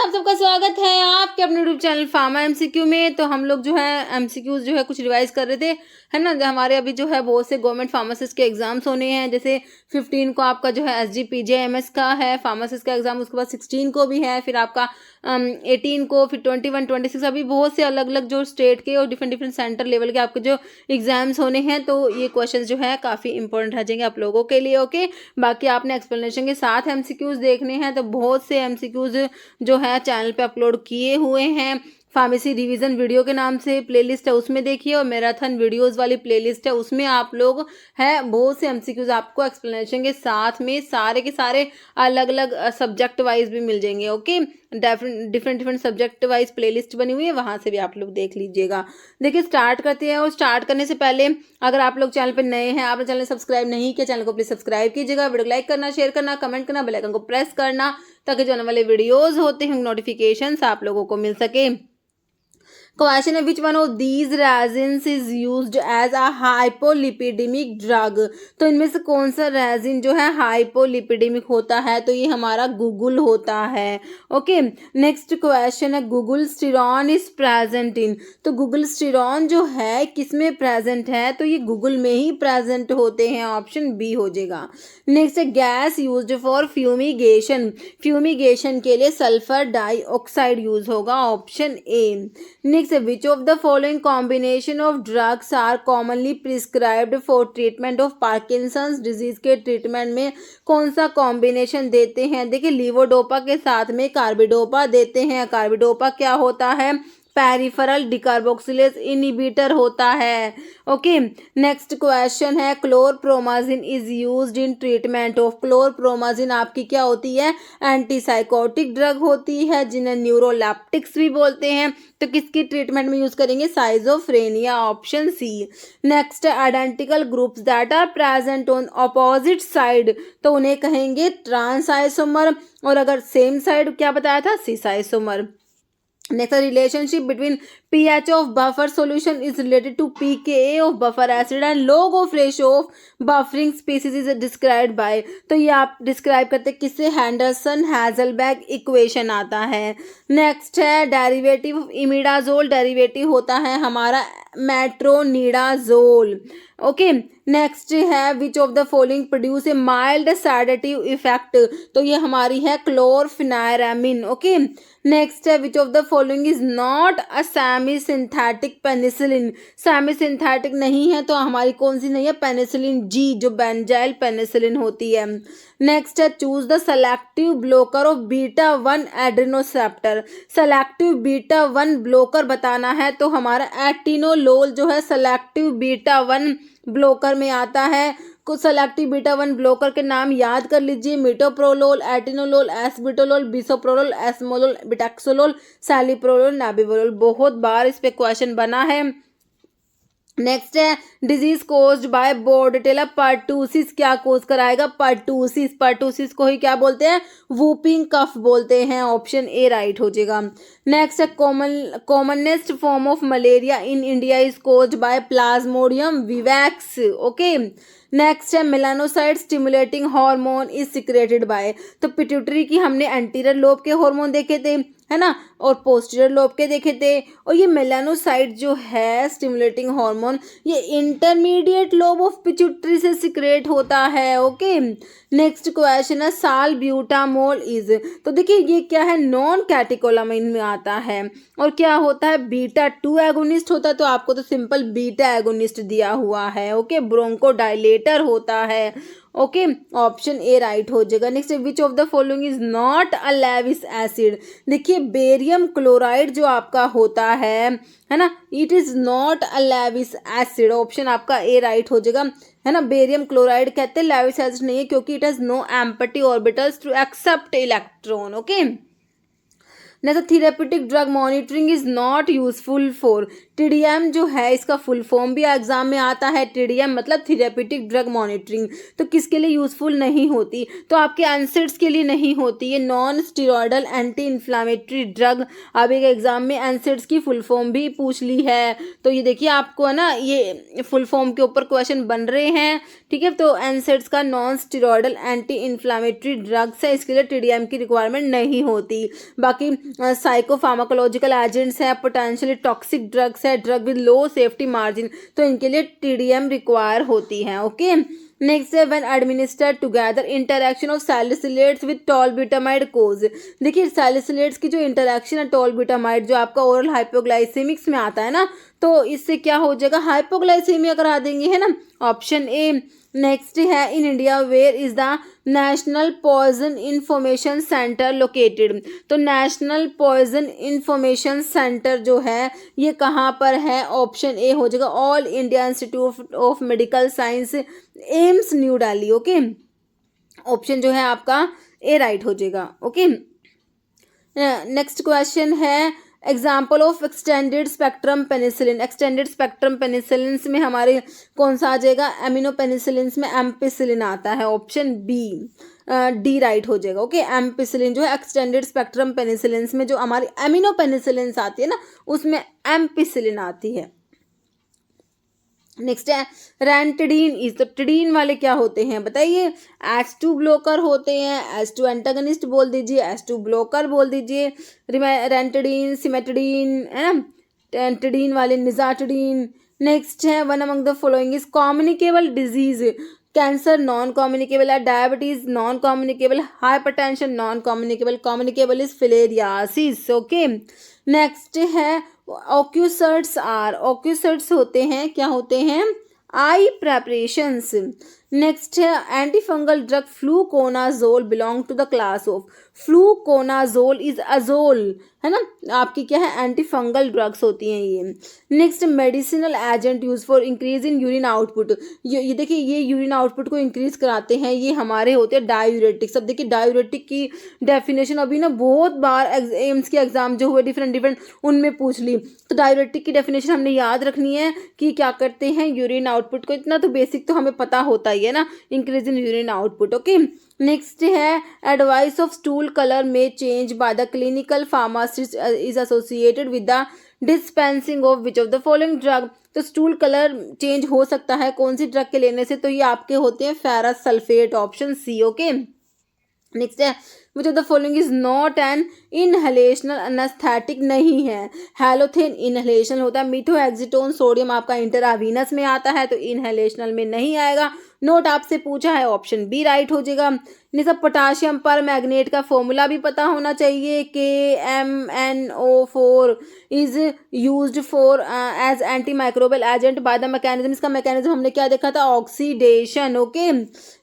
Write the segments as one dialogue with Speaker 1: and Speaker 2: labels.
Speaker 1: आप सबका स्वागत है आपके अपने यूट्यूब चैनल फार्मा एमसीक्यू में। तो हम लोग जो है एमसीक्यूज जो है कुछ रिवाइज कर रहे थे, है ना। हमारे अभी जो है बहुत से गवर्नमेंट फार्मासिस्ट के एग्जाम्स होने हैं। जैसे 15 को आपका जो है SGPJMS का है फार्मासिस्ट का एग्जाम, उसके बाद 16 को भी है, फिर आपका 18 को, फिर 21, 26 अभी बहुत से अलग अलग जो स्टेट के और डिफरेंट सेंटर लेवल के आपके जो एग्जाम्स होने हैं। तो ये क्वेश्चन जो है काफ़ी इंपॉर्टेंट रह जाएंगे आप लोगों के लिए। ओके, बाकी आपने एक्सप्लेनेशन के साथ एमसीक्यूज देखने हैं, तो बहुत से एमसीक्यूज जो है चैनल पे अपलोड किए हुए हैं। फार्मेसी रिवीजन वीडियो के नाम से प्लेलिस्ट है, उसमें देखिए, और मैराथन वीडियोस वाली प्लेलिस्ट है, उसमें आप लोग है बहुत से एमसीक्यूज आपको एक्सप्लेनेशन के साथ में सारे के सारे अलग अलग सब्जेक्ट वाइज भी मिल जाएंगे। Okay, different subject wise playlist बनी हुई है, वहां से भी आप लोग देख लीजिएगा। देखिए स्टार्ट करते हैं, और स्टार्ट करने से पहले अगर आप लोग चैनल पर नए हैं, आपने चैनल सब्सक्राइब नहीं किया, चैनल को प्लीज सब्सक्राइब कीजिएगा, वीडियो लाइक करना, शेयर करना, कमेंट करना, बेल आइकन को प्रेस करना, ताकि जो आने वाले वीडियोस होते हैं नोटिफिकेशंस आप लोगों को मिल सके। क्वेश्चन है, which one of these resins is used as a hypolipidemic drug. तो इनमें से कौन सा रेजिन जो है हाइपोलिपिडेमिक होता है? तो ये हमारा गूगल होता है। ओके, नेक्स्ट क्वेश्चन है, गूगल स्टिरॉन इज प्रेजेंट इन। तो गूगल स्टिरॉन जो है किसमें प्रेजेंट है? तो ये गूगल में ही प्रेजेंट होते हैं, ऑप्शन बी हो जाएगा। नेक्स्ट है, gas used for fumigation. Fumigation के लिए सल्फर डाइऑक्साइड यूज होगा, option A. Next, which of the following combination of drugs are commonly prescribed for treatment of Parkinson's disease? के ट्रीटमेंट में कौन सा कॉम्बिनेशन देते हैं? देखिए, लीवोडोपा के साथ में कार्बिडोपा देते हैं। कार्बिडोपा क्या होता है? पेरिफेरल डिकार्बोक्सिलेज इनहिबिटर होता है। ओके, नेक्स्ट क्वेश्चन है, chlorpromazine is used in treatment of. Chlorpromazine आपकी क्या होती है? एंटीसाइकोटिक ड्रग होती है, जिन्हें न्यूरोलेप्टिक्स भी बोलते हैं। तो किसकी ट्रीटमेंट में यूज करेंगे? Schizophrenia, option C. Next, identical groups that are present on opposite side, तो उन्हें कहेंगे ट्रांस आइसोमर, और अगर सेम साइड क्या बताया था? Cis isomer. Next, the relationship between pH of buffer solution is related to pKa of buffer acid and log of ratio of buffering species is described by। तो ये आप describe करते किससे? हैंडरसन हैजलबैग इक्वेशन आता है। नेक्स्ट है, derivative of imidazole, derivative होता है हमारा मेट्रोनिडाजोल। ओके, नेक्स्ट है, which of the following produce a mild sedative effect. तो ये हमारी है क्लोरफिनायरामिन। ओके, नेक्स्ट है, which of the following is not a semi synthetic penicillin. Semi synthetic नहीं है, तो हमारी कौन सी नहीं है? पेनिसिलिन जी, जो बेंजाइल पेनिसिलिन होती है। नेक्स्ट है, choose the selective blocker of beta 1 adrenoceptor. Selective beta 1 blocker बताना है, तो हमारा एटिनोलोल जो है सेलेक्टिव बीटा 1 ब्लोकर में आता है। कुछ सेलेक्टिव बीटा 1 ब्लोकर के नाम याद कर लीजिए, मिटोप्रोलोल, एटिनोलोल, एसबिटोलोल, बिसोप्रोलोल, एस्मोलोल, बिटैक्सोलोल, सैलिप्रोलोल, नाबिवोलोल। बहुत बार इस पे क्वेश्चन बना है। नेक्स्ट है, disease caused by Bordetella pertussis, क्या कोज कराएगा? पर्टूसिस। पर्टूसिस को ही क्या बोलते हैं? वूपिंग कफ बोलते हैं, ऑप्शन ए राइट हो जाएगा। नेक्स्ट है, commonest form of malaria in India is caused by plasmodium vivax. Okay, next है, melanocyte stimulating hormone is secreted by. तो पिट्यूटरी की हमने एंटीरियर लोब के हार्मोन देखे थे, है ना, और पोस्टीरियर लोब के देखे थे। और ये मेलानोसाइट जो है स्टिमुलेटिंग हार्मोन, ये इंटरमीडिएट लोब ऑफ पिट्यूटरी से सिक्रेट होता है। ओके, नेक्स्ट क्वेश्चन है, सालब्यूटामोल इज। तो देखिए ये क्या है? नॉन कैटेकोलामाइन में आता है, और क्या होता है? बीटा 2 एगोनिस्ट होता है। तो आपको तो सिंपल बीटा एगोनिस्ट दिया हुआ है। ओके, ब्रोंकोडाइलेटर होता है। ओके, ऑप्शन ए राइट हो जाएगा। Next, which of the following is not a Lewis acid. देखिए, बेरियम क्लोराइड जो आपका होता है ना, it is not a Lewis acid, option आपका ए राइट हो जाएगा, है ना। बेरियम क्लोराइड कहते हैं, लेविस एसिड नहीं है, क्योंकि it has no empty orbitals to accept electron. Okay, next, therapeutic drug monitoring is not useful for. TDM जो है इसका फुल फॉर्म भी एग्जाम में आता है। TDM मतलब थेरेप्यूटिक ड्रग मॉनिटरिंग, तो किसके लिए यूजफुल नहीं होती, तो आपके एनसेड्स के लिए नहीं होती। ये non steroidal anti inflammatory drug, अब एक एग्जाम में एनसेड्स की फुल फॉर्म भी पूछ ली है, तो ये देखिए आपको है ना, ये फुल फॉर्म के ऊपर क्वेश्चन बन रहे हैं, ठीक है। तो एनसेड्स का non steroidal anti inflammatory drugs है, इसके लिए TDM की रिक्वायरमेंट नहीं होती। बाकी साइकोफार्माकोलॉजिकल एजेंट्स है, पोटेंशियली टॉक्सिक ड्रग्स है, drug with low safety margin, तो इनके लिए TDM रिक्वायर होती है। ओके, नेक्स्ट है when administered together interaction of salicylates with tolbutamide causes. देखिए सैलिसिलेट्स की जो इंटरैक्शन है टॉलब्यूटामाइड, जो आपका ओरल हाइपोग्लाइसेमिक्स में आता है ना, तो इससे क्या हो जाएगा, हाइपोग्लाइसेमिया करा देंगे, है ना, ऑप्शन ए। नेक्स्ट है in India where is the national poison information centre located, तो नेशनल पॉइजन इंफॉर्मेशन सेंटर जो है ये कहाँ पर है, ऑप्शन ए हो जाएगा all India institute of medical science AIIMS new Delhi. Okay, option जो है आपका ए राइट हो जाएगा। ओके, नेक्स्ट क्वेश्चन है example of extended spectrum penicillin. Extended spectrum penicillin में हमारे कौन सा आ जाएगा, एमिनो पेनिसिलिन में एम्पिसिलिन आता है, ऑप्शन बी डी राइट हो जाएगा। ओके, एम्पिसिलिन जो है एक्सटेंडेड स्पेक्ट्रम पेनिसिलिन में, जो हमारी एमिनो पेनिसिलिन आती है ना उसमें एम्पिसिलिन आती है। नेक्स्ट है रैंटिडीन इज, तो टिडीन वाले क्या होते हैं बताइए, H2 ब्लोकर होते हैं, H2 एंटागनिस्ट बोल दीजिए, H2 ब्लोकर बोल दीजिए, रैंटिडीन, सिमेटिडीन, है ना, टेंटिडीन वाले निजाटिडीन। नेक्स्ट है one among the following is communicable disease, cancer non communicable है, diabetes non communicable, hypertension non communicable, communicable is filariasis. Okay, next है ऑक्यूसर्ट्स आर, ऑक्यूसर्ट्स होते हैं, क्या होते हैं, आई प्रेपरेशंस। नेक्स्ट है anti fungal drug fluconazole belong to the class of, fluconazole is azole, है ना, आपकी क्या है एंटी फंगल ड्रग्स होती हैं ये। Next medicinal agent use for increase in urine output, ये देखिए ये यूरिन आउटपुट को इंक्रीज कराते हैं, ये हमारे होते हैं डायूरेटिक्स। अब देखिए डायूरेटिक की डेफिनेशन अभी ना बहुत बार एम्स के एग्जाम जो हुए डिफरेंट उनमें पूछ ली, तो डायूरेटिक की डेफिनेशन हमने याद रखनी है कि क्या करते हैं यूरिन आउटपुट को, इतना तो बेसिक तो हमें पता होता ही है ना, increase in urine output. Okay, next है एडवाइस ऑफ स्टूल कलर में change by the clinical pharmacist is associated with the dispensing of which of the following drug, तो स्टूल कलर चेंज हो सकता है कौन सी ड्रग के लेने से, तो ये आपके होते हैं ferrous sulphate, option C. Okay, next है which of the following is not an inhalational anaesthetic, नहीं है, हेलोथेन इनहेलेशन होता है, मीथोएक्सिटोन सोडियम आपका इंट्रावीनस में आता है, तो इनहेलेशनल में नहीं आएगा। नोट आपसे पूछा है, ऑप्शन बी राइट हो जाएगा। नहीं सब पोटाशियम पर मैग्नेट का फॉर्मूला भी पता होना चाहिए, KMnO4 is used for as anti microbial agent by the mechanism, इसका मैकेनिज्म हमने क्या देखा था, ऑक्सीडेशन। ओके,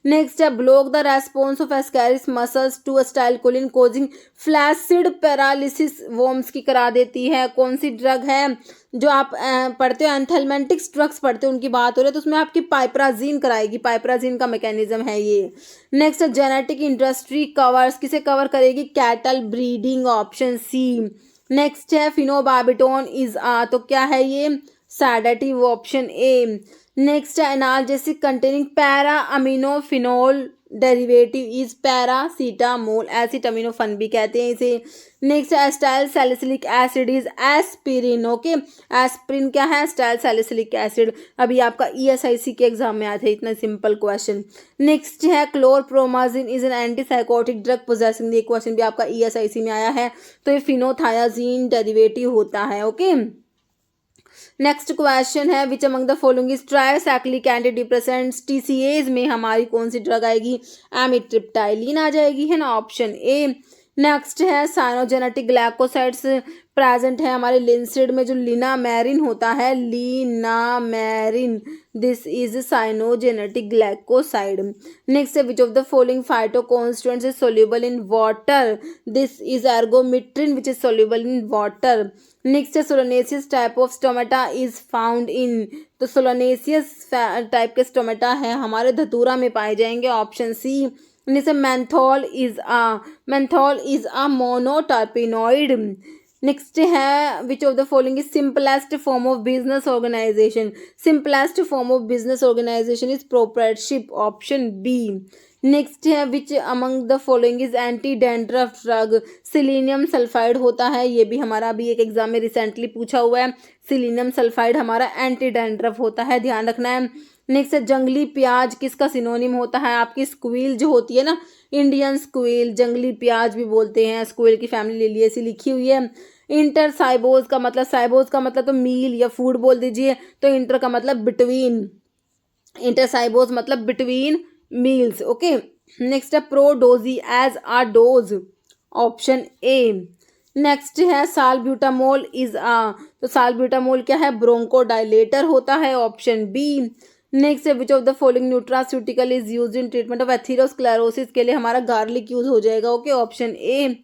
Speaker 1: नेक्स्ट है block the response of ascaris muscles to acetylcholine causing flaccid paralysis, worms की करा देती है, कौन सी ड्रग है, जो आप पढ़ते हो एंथेलमेंटिक्स ड्रग्स पढ़ते हो उनकी बात हो रही है, तो उसमें आपकी पाइपराजीन कराएगी, पाइपराजीन का मैकेनिज्म है ये। नेक्स्ट जेनेटिक इंडस्ट्री कवर्स, किसे कवर करेगी, cattle breeding, option C. Next है फिनोबार्बिटोन इज तो क्या है ये, सैडेटिव, ऑप्शन ए। नेक्स्ट है analgesic containing para aminophenol derivative is paracetamol, acetaminophen भी कहते हैं इसे। नेक्स्ट है acetyl salicylic acid is aspirin. Okay, aspirin क्या है, एस्टाइल सैलिसिलिक एसिड, अभी आपका ESIC के एग्जाम में आया था, इतना सिंपल क्वेश्चन। नेक्स्ट है chlorpromazine is an antipsychotic drug possessing, ये क्वेश्चन भी आपका ESIC में आया है, तो ये फिनोथायाजीन डेरिवेटिव होता है। ओके, नेक्स्ट क्वेश्चन है which among the following is tricyclic anti depressants, TCAs में हमारी कौन सी ड्रग आएगी, एमिट्रिप्टाइलिन आ जाएगी, है ना, ऑप्शन ए। नेक्स्ट है साइनोजेनेटिक ग्लाइकोसाइड्स प्रेजेंट है हमारे लिंसिड में, जो लिनामेरिन होता है, linamarin, this is cyanogenetic glycoside. Next है which of the following phytoconstituents is soluble in water, this is ergometrine which is soluble in water. Next है solanaceous type of stomata is found in, तो solanaceous type के stomata है हमारे धतूरा में पाए जाएंगे, ऑप्शन सी। जैसे menthol is a monoterpenoid। Next है which of the following is simplest form of business organisation. Simplest form of business organisation is proprietorship, option B. Next है which among the following is anti dandruff drug. Selenium sulphide होता है, ये भी हमारा अभी एक exam में recently पूछा हुआ है. सिलीनियम सल्फाइड हमारा एंटी डैंड्रफ होता है, ध्यान रखना है. नेक्स्ट है जंगली प्याज किसका सिनोनिम होता है. आपकी स्क्वील जो होती है ना, इंडियन स्क्वील, जंगली प्याज भी बोलते हैं, स्क्वील की फैमिली ले लिए, ऐसी लिखी हुई है. इंटर साइबोज का मतलब, साइबोज का मतलब तो मील या फूड बोल दीजिए, तो इंटर का मतलब बिटवीन, इंटर साइबोज मतलब बिटवीन मील्स. ओके. नेक्स्ट है प्रोडोजी as a dose, option A. Next है सालब्यूटामोल इज आ, तो सालब्यूटामोल क्या है, ब्रोंकोडाइलेटर होता है, ऑप्शन बी. नेक्स्ट है which of the following nutraceutical is used in treatment of atherosclerosis, के लिए हमारा गार्लिक यूज हो जाएगा. Okay, option A.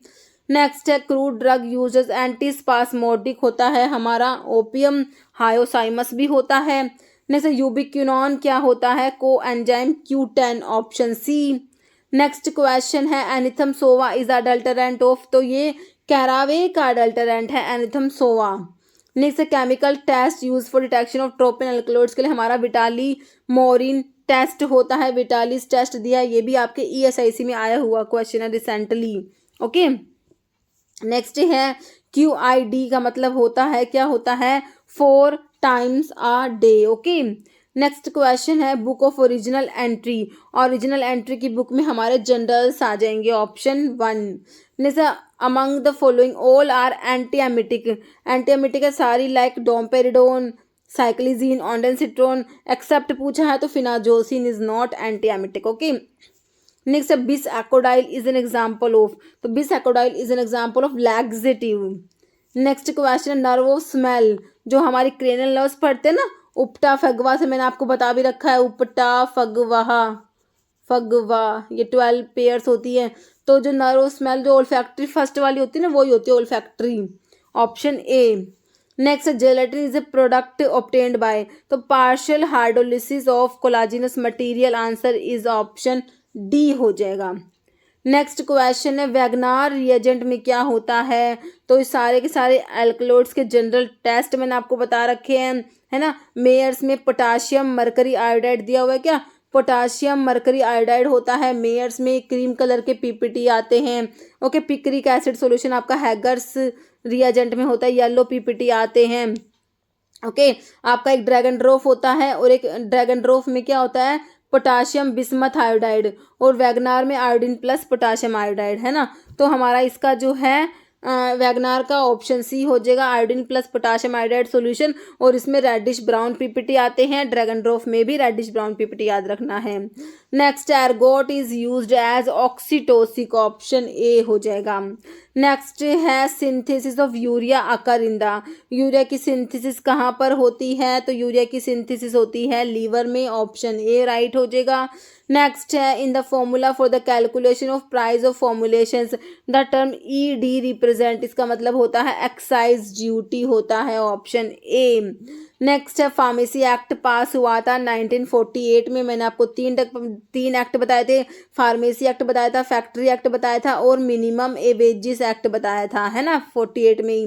Speaker 1: नेक्स्ट है crude drug use as antispasmodic होता है हमारा ओपियम, हायोसाइमस भी होता है. नेक्स्ट है यूबिक्विनोन क्या होता है, coenzyme Q10, option C. Next question है एनिथम सोवा इज अडल्टरेंट ऑफ, तो ये कैरावे का अडल्टरेंट है एनिथम सोवा. नेक्स्ट है chemical test use for detection of tropane alkaloids, के लिए हमारा विटाली मोरिन टेस्ट होता है, विटालिस टेस्ट दिया, ये भी आपके ESIC में आया हुआ क्वेश्चन है रिसेंटली. ओके. नेक्स्ट है QID का मतलब होता है, क्या होता है, 4 times a day. Okay. Next question है book of original entry, original entry की बुक में हमारे जनरल्स आ जाएंगे, option 1. Next among the following all are anti emetic, anti emetic है सारी like domperidone, cyclizine, ondansetron, except पूछा है तो phenazocine is not anti emetic. Okay. Next bisacodyl is an example of, तो bisacodyl is an example of laxative. Next question nerve of smell, जो हमारी cranial nerves पढ़ते हैं ना, उपटा फगवा से मैंने आपको बता भी रखा है, उपटा फगवा फगवा, ये 12 पेयर्स होती है. तो जो नर्व ऑफ स्मेल जो ओल्फैक्टरी फर्स्ट वाली होती है ना, वही होती है olfactory, option A. Next gelatin is a product obtained by, तो partial hydrolysis of collagenous material, answer is option D हो जाएगा. नेक्स्ट क्वेश्चन है वैगनार रिएजेंट में क्या होता है, तो इस सारे के सारे एल्कलॉइड्स के जनरल टेस्ट मैंने आपको बता रखे हैं, है ना. मेयर्स में पोटाशियम मरकरी आयोडाइड दिया हुआ है, क्या पोटाशियम मरकरी आयोडाइड होता है मेयर्स में, क्रीम कलर के PPT आते हैं. ओके. पिक्रिक एसिड सॉल्यूशन आपका हैगर्स रिएजेंट में होता है, येलो PPT आते हैं. ओके. आपका एक ड्रैगन ड्रॉफ होता है, और एक ड्रैगन ड्रॉफ में क्या होता है, पोटाशियम बिस्मथ आयोडाइड, और वैगनार में आयोडीन प्लस पोटाशियम आयोडाइड, है ना. तो हमारा इसका जो है वैगनार का ऑप्शन सी हो जाएगा, iodine plus potassium iodide solution, और इसमें रेडिश ब्राउन PPT आते हैं. ड्रैगन ड्रॉफ में भी रेडिश ब्राउन PPT याद रखना है. Next ergot is used as oxytocic, option A हो जाएगा. नेक्स्ट है synthesis of urea occur in the, urea की सिंथेसिस कहाँ पर होती है, तो यूरिया की सिंथेसिस होती है लीवर में, ऑप्शन ए राइट हो जाएगा. नेक्स्ट है in the formula for the calculation of price of formulations the term ED represent, इसका मतलब होता है एक्साइज ड्यूटी होता है, ऑप्शन ए. नेक्स्ट है फार्मेसी एक्ट पास हुआ था 1948 में, मैंने आपको तीन एक्ट बताए थे, फार्मेसी एक्ट बताया था, फैक्ट्री एक्ट बताया था, और मिनिमम वेजेस एक्ट बताया था, है ना, 48 में ही.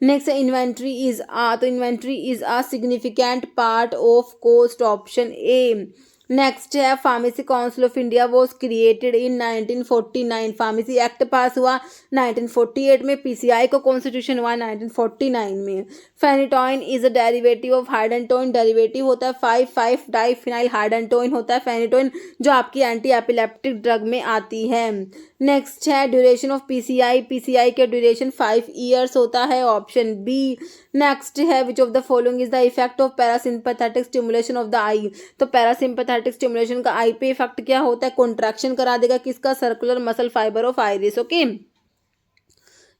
Speaker 1: नेक्स्ट इन्वेंट्री इज आ, तो inventory is a significant part of cost, option A. Next है pharmacy council of India was created in 1949, pharmacy act pass हुआ 1948 में, PCI को कॉन्स्टिट्यूशन हुआ 1949 में. Phenytoin is a derivative of hydantoin, derivative होता है 5,5 diphenyl hydantoin होता है फेनिटोइन, जो आपकी एंटी एपिलेप्टिक ड्रग में आती है. नेक्स्ट है ड्यूरेशन ऑफ PCI के ड्यूरेशन 5 ईयर्स होता है, ऑप्शन बी. नेक्स्ट है which of the following is the effect of parasympathetic stimulation of the eye, तो पैरासिम्पैथेटिक स्टिमुलेशन का आई पे इफेक्ट क्या होता है, कॉन्ट्रैक्शन करा देगा किसका, circular muscle fibre of iris. Okay.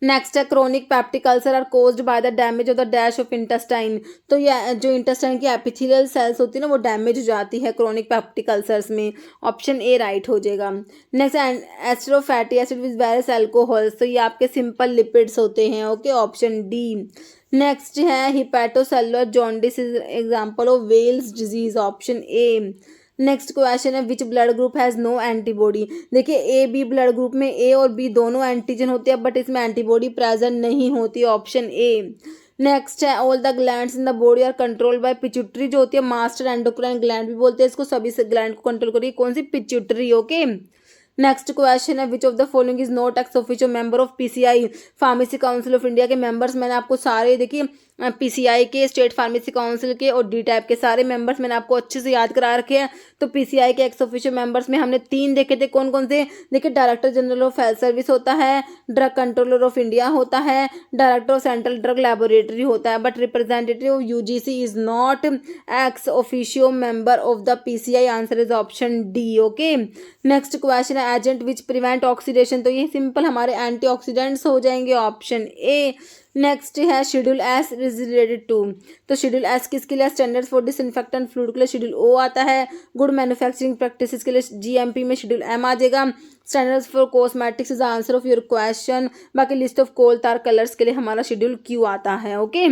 Speaker 1: Next है chronic peptic ulcer are caused by the damage of the dash of intestine, तो ये जो इंटेस्टाइन की एपिथेलियल सेल्स होती है ना, वो डैमेज हो जाती है क्रोनिक पेप्टिक अल्सर्स में, ऑप्शन ए राइट हो जाएगा. Next ester of fatty acid with various alcohols, तो ये आपके सिंपल लिपिड्स होते हैं, ओके, ऑप्शन डी. नेक्स्ट है hepatocellular jaundice is example of Weil's disease, option A. Next question है which blood group has no antibody. देखिए A B blood group में ए और बी दोनों एंटीजन होते हैं बट इसमें एंटीबॉडी प्रेजेंट नहीं होती, ऑप्शन ए। नेक्स्ट है all the glands in the body are control by pituitary, जो होती है मास्टर एंडोक्राइन ग्लैंड भी बोलते हैं इसको, सभी से ग्लैंड को कंट्रोल करिए कौन सी, पिट्यूटरी। ओके नेक्स्ट क्वेश्चन है which of the following is not ex officio member of PCI, pharmacy council of India के मेंबर्स मैंने आपको सारे देखिए पीसीआई के, स्टेट फार्मेसी काउंसिल के और डी टाइप के सारे मेंबर्स मैंने आपको अच्छे से याद करा रखे हैं। तो पीसीआई के एक्स ऑफिशियो मेंबर्स में हमने 3 देखे थे, कौन कौन से, देखिए director general of health service होता है, ड्रग कंट्रोलर ऑफ इंडिया होता है, director of central drug laboratory होता है, but representative of UGC is not ex officio member of the PCI, answer is option D. Okay next question है agent which prevent oxidation, तो ये simple हमारे antioxidants हो जाएंगे, ऑप्शन ए। नेक्स्ट है schedule S is related to, तो schedule S किसके लिए, स्टैंडर्ड्स फॉर डिसइंफेक्टेंट फ्लूइड के लिए शेड्यूल ओ आता है, गुड मैन्युफैक्चरिंग प्रैक्टिसेस के लिए जीएमपी में शेड्यूल एम आ जाएगा, standards for cosmetics is answer of your question, बाकी लिस्ट ऑफ कोल तार कलर्स के लिए हमारा शेड्यूल क्यू आता है। ओके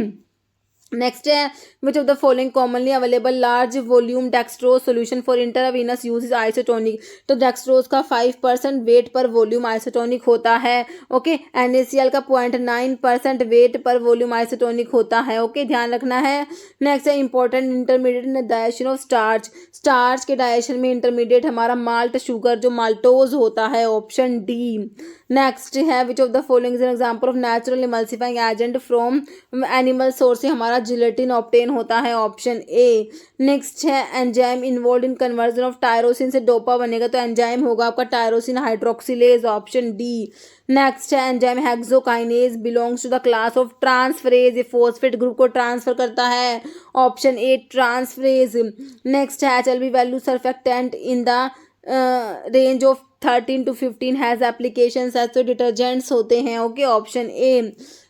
Speaker 1: नेक्स्ट है which of the following commonly available large volume dextrose solution for इंटरावीनस use is isotonic, तो डेक्सट्रोज का 5% वेट पर वॉल्यूम आइसोटोनिक होता है। ओके NaCl का 0.9% वेट पर वॉल्यूम आइसोटोनिक होता है। ओके ध्यान रखना है। नेक्स्ट है important intermediate in digestion of starch, starch के डाइजेशन में इंटरमीडिएट हमारा माल्ट शुगर जो माल्टोज होता है, ऑप्शन डी। नेक्स्ट है which of the following is an example of natural emulsifying agent from animal source से हमारा जिलेटिन ऑब्टेन होता है, ऑप्शन ए। नेक्स्ट है enzyme involve in conversion of tyrosine से डोपा बनेगा, तो एंजाइम होगा आपका tyrosine hydroxylase, option D. Next है enzyme hexokinase belongs to the class of transferase, ये फॉस्फेट ग्रुप को ट्रांसफर करता है, ऑप्शन ए ट्रांसफरेज। नेक्स्ट है HLB value surfactant in the range of 13 to 15 has application as तो detergents होते हैं। Okay option A.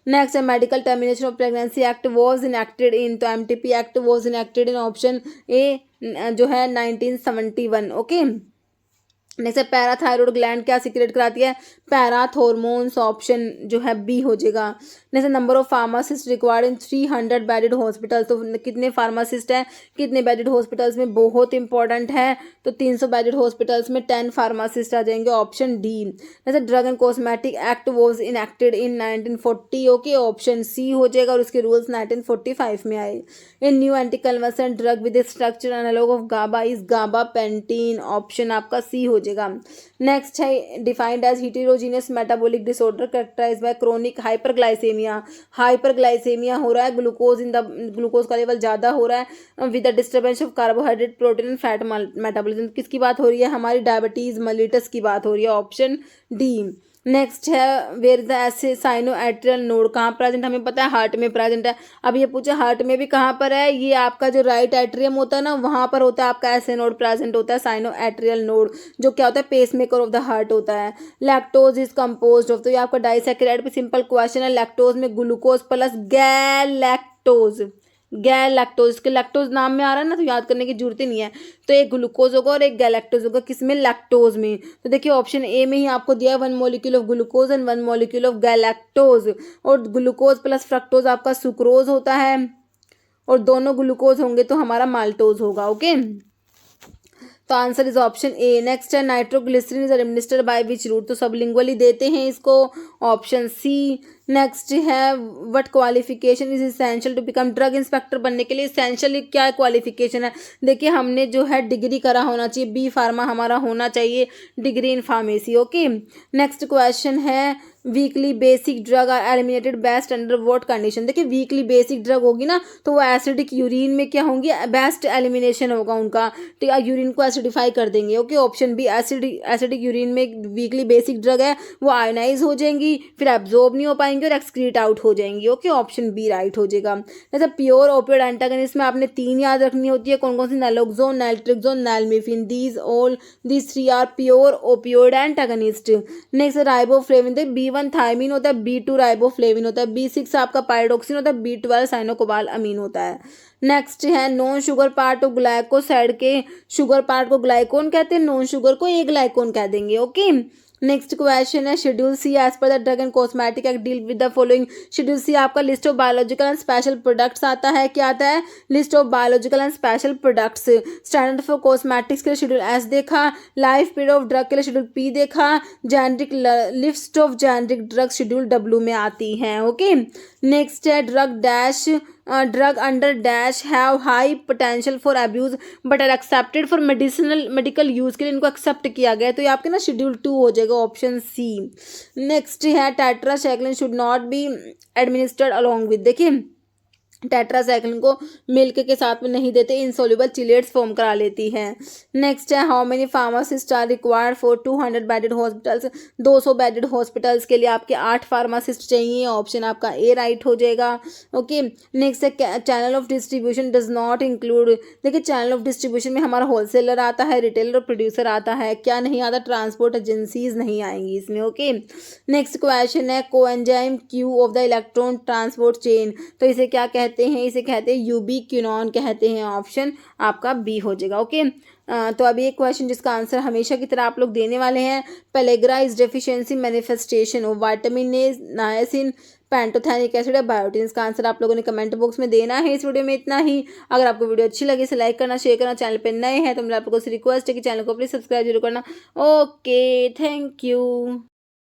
Speaker 1: Next है medical termination of pregnancy act was enacted in, तो MTP act was enacted in, option A जो है 1971। Okay next है parathyroid gland क्या secrete कराती है, पैराथॉर्मोन्स, ऑप्शन जो है बी हो जाएगा। Next number of pharmacist required in 300 bedded hospital, तो कितने फार्मासिस्ट हैं, कितने बेडेड हॉस्पिटल्स में, बहुत इंपॉर्टेंट है, तो 300 बेडेड हॉस्पिटल्स में 10 फार्मासिस्ट आ जाएंगे, option D. Next drug and cosmetic act was enacted in 1940, okay option C हो जाएगा, और उसके रूल्स 1945 में आए। इन new anti convulsant drug with structure analogue of GABA is gabapentin, option आपका सी हो जाएगा। नेक्स्ट है defined as heterogeneous metabolic disorder characterised by chronic hyperglycaemia, hyperglycaemia हो रहा है, ग्लूकोज का लेवल ज़्यादा हो रहा है with the disturbance of carbohydrate protein and fat metabolism, किसकी बात हो रही है, हमारी डायबिटीज़ मलिटस की बात हो रही है, ऑप्शन डी। नेक्स्ट है वेयर द ऐसे साइनो एट्रियल नोड कहाँ प्रेजेंट, हमें पता है हार्ट में प्रेजेंट है। अब ये पूछा हार्ट में भी कहाँ पर है, ये आपका जो राइट एट्रियम होता है ना, वहाँ पर होता है आपका ऐसे नोड प्रेजेंट होता है, साइनो एट्रियल नोड, जो क्या होता है पेसमेकर ऑफ द हार्ट होता है। लैक्टोज इज कंपोज्ड ऑफ, तो ये आपका डाइसैकेराइड पे सिंपल क्वेश्चन है, लैक्टोज में ग्लूकोज प्लस गैलेक्टोज, गैर लैक्टोज, इसके लैक्टोज नाम में आ रहा है ना, तो याद करने की जरूरत ही नहीं है, तो एक ग्लूकोज होगा और एक गैलेक्टोज होगा, किसमें, लैक्टोज में। तो देखिए ऑप्शन ए में ही आपको दिया है 1 molecule of glucose and 1 molecule of galactose, और ग्लूकोज प्लस फ्रक्टोज आपका सुक्रोज होता है, और दोनों ग्लूकोज होंगे तो हमारा माल्टोज होगा। ओके तो answer is option A. Next है nitroglycerin is administered by which route, तो सबलिंगुअली देते हैं इसको, ऑप्शन सी। नेक्स्ट है what qualification is essential to become, drug inspector बनने के लिए इसेंशियल क्या क्वालिफिकेशन है, देखिए हमने जो है डिग्री करा होना चाहिए, बी फार्मा हमारा होना चाहिए, degree in pharmacy. Okay next question है weakly basic drug are eliminated best under what condition, देखिए वीकली बेसिक ड्रग होगी ना, तो वो एसिडिक यूरिन में क्या होंगी, बेस्ट एलिमिनेशन होगा उनका, तो यूरिन को एसिडिफाई कर देंगे। Okay option B acidic urine में वीकली बेसिक ड्रग है, वो आयनाइज हो जाएंगी, फिर एब्जॉर्ब नहीं हो पाएंगे और एक्सक्रीट आउट हो जाएंगी। ओके ऑप्शन बी राइट हो जाएगा। जैसे प्योर ओपियोइड एंटागनिस्ट में आपने 3 याद रखनी होती है, कौन कौन सी, naloxone, naltrexone, nalmefene, these 3 are pure opioid antagonist. Next riboflavin, B1 thiamine होता है, B2 राइबोफ्लेविन होता है, B6 आपका पायरोक्सिन होता है, B12 साइनोकोबाल अमीन होता है। नेक्स्ट है non sugar part of glycoside के शुगर पार्ट को ग्लाइकोन कहते हैं, नॉन शुगर को ए ग्लाइकोन कह देंगे। ओके नेक्स्ट क्वेश्चन है schedule C as per the drug and cosmetic act deal with the following. Schedule C आपका list of biological and special products आता है, क्या आता है, list of biological and special products. Standard for cosmetics के लिए schedule S देखा, life period of drug के लिए शेड्यूल पी देखा, generic list of generic drug schedule W में आती हैं। ओके, नेक्स्ट है drug dash drug under dash have high potential for abuse but are accepted for medical use के लिए इनको एक्सेप्ट किया गया है, तो ये आपके ना शेड्यूल 2 हो जाएगा, ऑप्शन सी। नेक्स्ट है tetracycline should not be administered along with, देखिए टेट्रासाइक्लिन को मिल्क के साथ में नहीं देते, इनसोल्यूबल चिलेट्स फॉर्म करा लेती है। नेक्स्ट है how many pharmacist are required for 200 bedded hospitals. 200 bedded hospitals के लिए आपके 8 फार्मासिस्ट चाहिए, ऑप्शन आपका ए राइट हो जाएगा। ओके, नेक्स्ट है channel of distribution does not include, देखिए चैनल ऑफ डिस्ट्रीब्यूशन में हमारा होलसेलर आता है, रिटेलर और प्रोड्यूसर आता है, क्या नहीं आता, ट्रांसपोर्ट एजेंसीज नहीं आएंगी इसमें। ओके, नेक्स्ट क्वेश्चन है coenzyme Q of the electron transport chain, तो इसे क्या कहते हैं, इसे कहते हैं यूबीक्विनोन कहते हैं, ऑप्शन आपका बी हो जाएगा। ओके, तो अभी एक क्वेश्चन जिसका आंसर हमेशा की तरह आप लोग देने वाले हैं, pellagra is deficiency manifestation of vitamin A, niacin, pantothenic acid या बायोटिन। इसका आंसर आप लोगों ने कमेंट बॉक्स में देना है। इस वीडियो में इतना ही। अगर आपको वीडियो अच्छी लगी इसे लाइक करना, शेयर करना, चैनल पे नए हैं तो मेरा आप लोगों से रिक्वेस्ट है कि चैनल को प्लीज सब्सक्राइब जरूर करना। Okay, thank you.